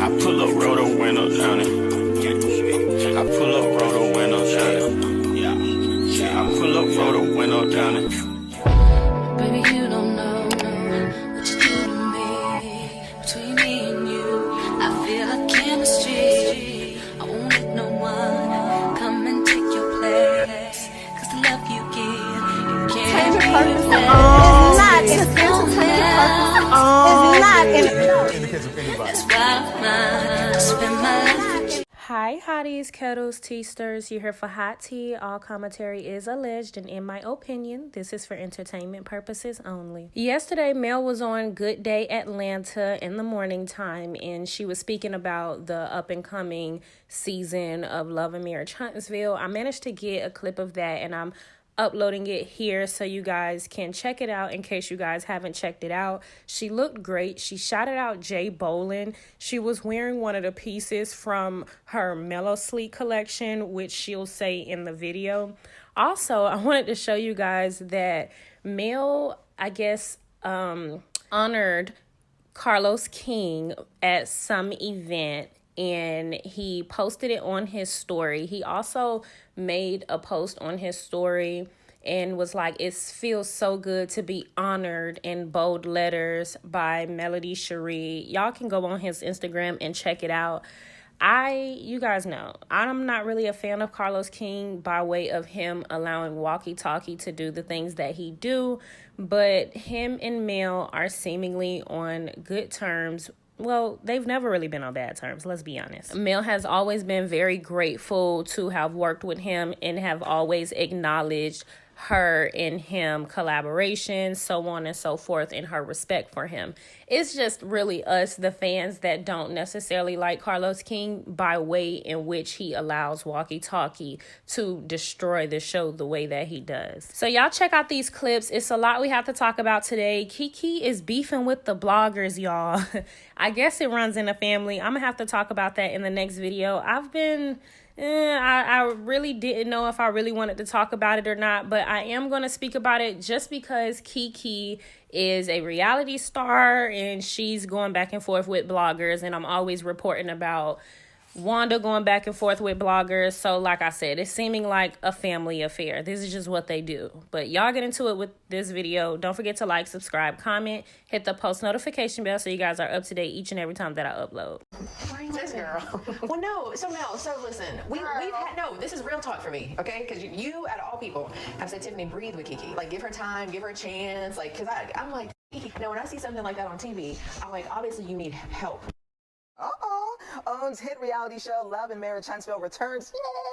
I pull up, roll the window down it. I pull up, roll the window down it. I pull up, roll the window down it. Baby, you don't know what you do to me. Between me and you, I feel like chemistry. I won't let no one come and take your place. Cause the love you give, you can't replace. It's not in the case of anybody. That's why I spend my life with you. Hi, hotties, kettles, tea stirs. You're here for hot tea. All commentary is alleged, and in my opinion, this is for entertainment purposes only. Yesterday, Mel was on Good Day Atlanta in the morning time, and she was speaking about the up-and-coming season of Love and Marriage Huntsville. I managed to get a clip of that, and I'm uploading it here so you guys can check it out in case you guys haven't checked it out. She looked great. She shouted out Jay Bolin. She was wearing one of the pieces from her Mellow Sleek collection, which she'll say in the video. Also, I wanted to show you guys that Mel, I guess, honored Carlos King at some event, and he posted it on his story. He also made a post on his story and was like, it feels so good to be honored in bold letters by Melody Shari. Y'all can go on his Instagram and check it out. You guys know, I'm not really a fan of Carlos King by way of him allowing Walkie Talkie to do the things that he do, but him and Mel are seemingly on good terms. Well, they've never really been on bad terms, let's be honest. Mel has always been very grateful to have worked with him and have always acknowledged her and him collaboration, so on and so forth, and her respect for him. It's just really us, the fans, that don't necessarily like Carlos King by way in which he allows Walkie Talkie to destroy the show the way that he does. So y'all check out these clips. It's a lot we have to talk about today. Kiki is beefing with the bloggers, y'all. I guess it runs in the family. I'm gonna have to talk about that in the next video. I really didn't know if I really wanted to talk about it or not, but I am going to speak about it just because Kiki is a reality star and she's going back and forth with bloggers, and I'm always reporting about Wanda going back and forth with bloggers. So like I said, it's seeming like a family affair. This is just what they do. But y'all get into it with this video. Don't forget to like, subscribe, comment, hit the post notification bell so you guys are up to date each and every time that I upload. This girl. Well, no. So listen. We've had this is real talk for me, okay? Because you, out of all people, have said, Tiffany, breathe with Kiki. Like, give her time, give her a chance. Like, because I'm like, Kiki. Now, when I see something like that on TV, I'm like, obviously you need help. OWN's hit reality show Love and Marriage Huntsville returns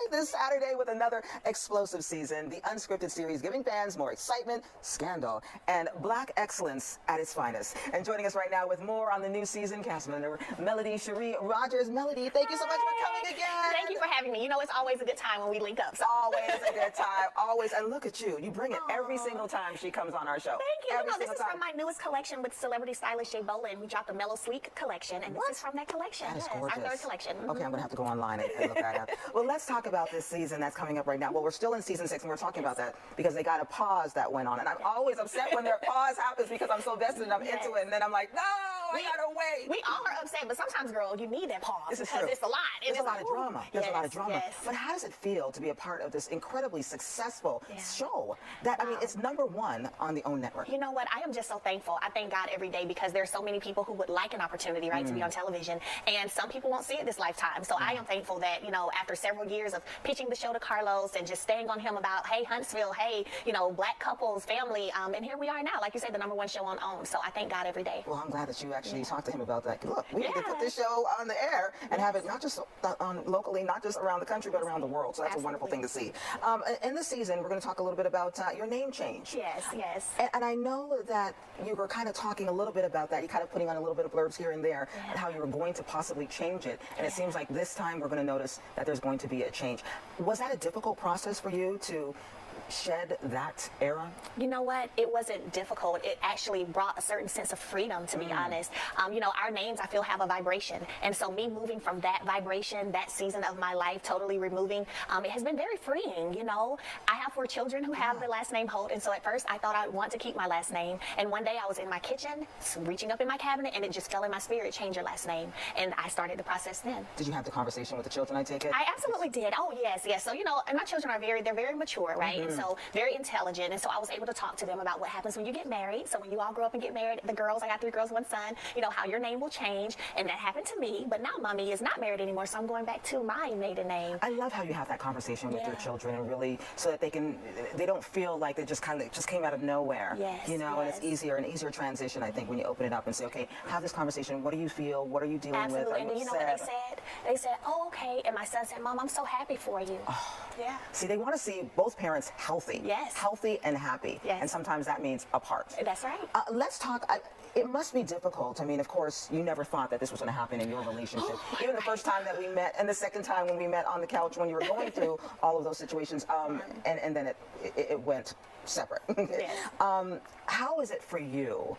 this Saturday with another explosive season. The unscripted series giving fans more excitement, scandal, and black excellence at its finest. And joining us right now with more on the new season, cast member Melody Shari Rogers. Melody, thank you so much for coming again. Thank you for having me. You know, it's always a good time when we link up. So. Always a good time. Always. And look at you. You bring it every single time she comes on our show. Thank you. Every this is time. from my newest collection with celebrity stylist Jay Bolin. We dropped the Mellow Sleek collection, and this is from that collection. That is yes, gorgeous. our third collection. Okay, I'm going to have to go online and look that up. Well, let's talk about this season that's coming up right now. Well, we're still in season 6, and we're talking about that because they got a pause that went on. And I'm always upset when their pause happens because I'm so vested and I'm into it. And then I'm like, no, I got to wait. We all are upset, but sometimes, girl, you need that pause. This is because true. It's a lot. There's a lot of drama. There's a lot of drama. Yes. But how does it feel to be a part of this incredibly successful show that, I mean, it's #1 on the OWN network? You know what? I am just so thankful. I thank God every day because there's so many people who would like an opportunity, right, to be on television. And some people won't see it this lifetime. So I am thankful that, you know, after several years of pitching the show to Carlos and just staying on him about, hey, Huntsville, hey, you know, black couples, family, and here we are now, like you said, the #1 show on OWN. So I thank God every day. Well, I'm glad that you actually talked to him about that. Look, we need to put this show on the air and have it not just locally, not just around the country, but around the world. So that's a wonderful thing to see. In this season, we're going to talk a little bit about your name change. Yes. And I know that you were kind of talking a little bit about that. You kind of putting on a little bit of blurbs here and there and how you were going to possibly change it. And it seems like this time we're going to notice that there's going to be a change. Was that a difficult process for you to shed that era? You know what? It wasn't difficult. It actually brought a certain sense of freedom, to be honest. You know, our names, I feel, have a vibration. And so me moving from that vibration, that season of my life, totally removing, it has been very freeing, you know. I have 4 children who have the last name Holt. And so at first I thought I'd want to keep my last name. And one day I was in my kitchen, reaching up in my cabinet, and it just fell in my spirit, change your last name. And I started the process then. Did you have the conversation with the children, I take it? I absolutely did. Oh, yes, yes. So, you know, and my children are they're very mature, right? And so very intelligent. And so I was able to talk to them about what happens when you get married. So when you all grow up and get married, the girls, I got 3 girls, 1 son, you know, how your name will change. And that happened to me. But now mommy is not married anymore. So I'm going back to my maiden name. I love how you have that conversation with your children, and really so that they don't feel like they just came out of nowhere. Yes, you know, and it's an easier transition, I think, when you open it up and say, okay, have this conversation. What do you feel? What are you dealing with? Absolutely. And you know what they said? They said, oh, okay. And my son said, Mom, I'm so happy for you. Yeah. See, they want to see both parents healthy. Yes. Healthy and happy. Yes. And sometimes that means apart. That's right. Let's talk. It must be difficult. I mean, of course, you never thought that this was going to happen in your relationship. Even the first time that we met, and the second time when we met on the couch when you were going through all of those situations, and then it went separate. Yes. How is it for you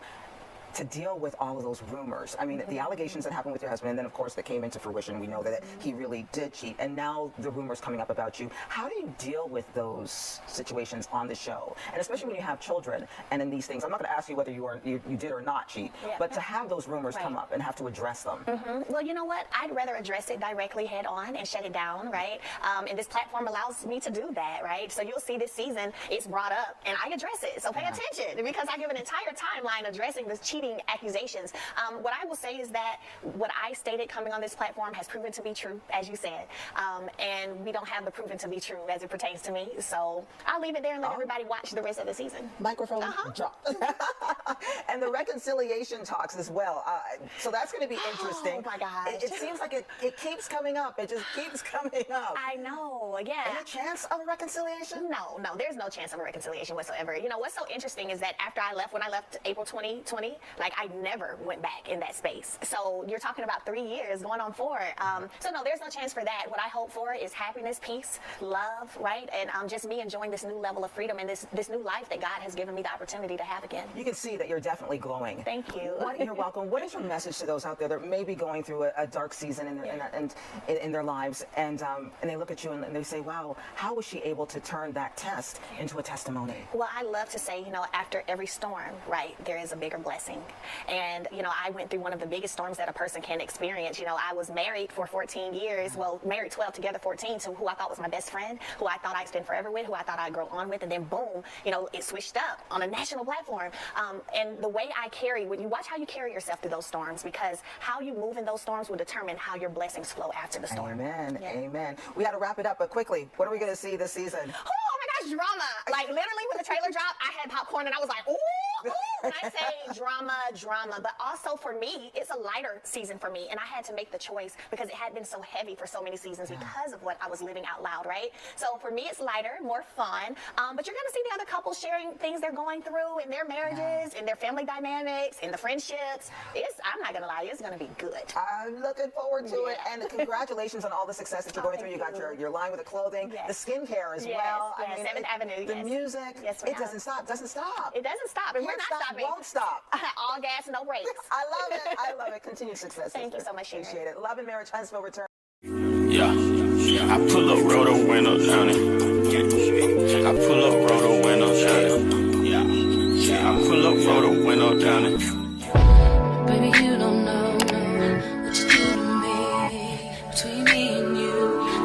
to deal with all of those rumors? I mean, the allegations that happened with your husband, and then of course that came into fruition. We know that he really did cheat, and now the rumors coming up about you. How do you deal with those situations on the show? And especially when you have children and in these things, I'm not going to ask you whether you did or not cheat, but to have those rumors come up and have to address them. Well, you know what? I'd rather address it directly head on and shut it down, right? And this platform allows me to do that, right? So you'll see this season, it's brought up and I address it. So pay attention, because I give an entire timeline addressing this cheating accusations. What I will say is that what I stated coming on this platform has proven to be true, as you said. And we don't have the proven to be true as it pertains to me. So I'll leave it there and let everybody watch the rest of the season. Microphone drop. And the reconciliation talks as well. So that's going to be interesting. Oh my gosh. It seems like it keeps coming up. It just keeps coming up. I know, yeah. Any chance of a reconciliation? No, there's no chance of a reconciliation whatsoever. You know, what's so interesting is that after when I left April 2020, like I never went back in that space. So you're talking about 3 years, going on 4. So no, there's no chance for that. What I hope for is happiness, peace, love, right? And just me enjoying this new level of freedom and this new life that God has given me the opportunity to have again. You can see that you're definitely glowing. Thank you. You're welcome. What is your message to those out there that may be going through a dark season in their lives, and they look at you and they say, wow, how was she able to turn that test into a testimony? Well, I love to say, you know, after every storm, right, there is a bigger blessing. And, you know, I went through one of the biggest storms that a person can experience. You know, I was married for 14 years, well, married 12, together 14, to who I thought was my best friend, who I thought I'd spend forever with, who I thought I'd grow on with, and then boom, you know, it switched up on a national platform. And the way I carry, when you watch how you carry yourself through those storms, because how you move in those storms will determine how your blessings flow after the storm. Amen. Yeah. Amen. We got to wrap it up, but quickly, what are we going to see this season? Oh my gosh, drama. Like literally when the trailer dropped, I had popcorn and I was like, ooh. When I say drama, but also for me, it's a lighter season for me, and I had to make the choice because it had been so heavy for so many seasons because of what I was living out loud, right? So for me, it's lighter, more fun, but you're going to see the other couples sharing things they're going through in their marriages, in their family dynamics, in the friendships. I'm not going to lie, it's going to be good. I'm looking forward to it, and congratulations on all the success that you're going through. You got your line with the clothing, the skincare as well. Yes, I mean, 7th Avenue, the music, it doesn't stop. It doesn't stop, and we're not stopping. Won't stop. All gas, no brakes. I love it. Continued success. Thank you so much, Shari. Appreciate it. Love and Marriage Huntsville return. Yeah, I pull up, roll the window down it. I pull up, roll the window down it. Yeah, I pull up, roll the window down it. Baby, you don't know what you do to me. Between me and you,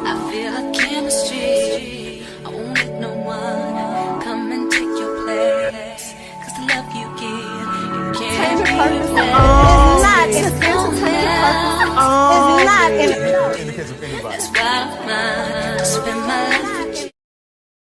I feel like chemistry. I won't let no one come and take your place. 'Cause the love you give, you can't In the case of anybody. That's why I spend my life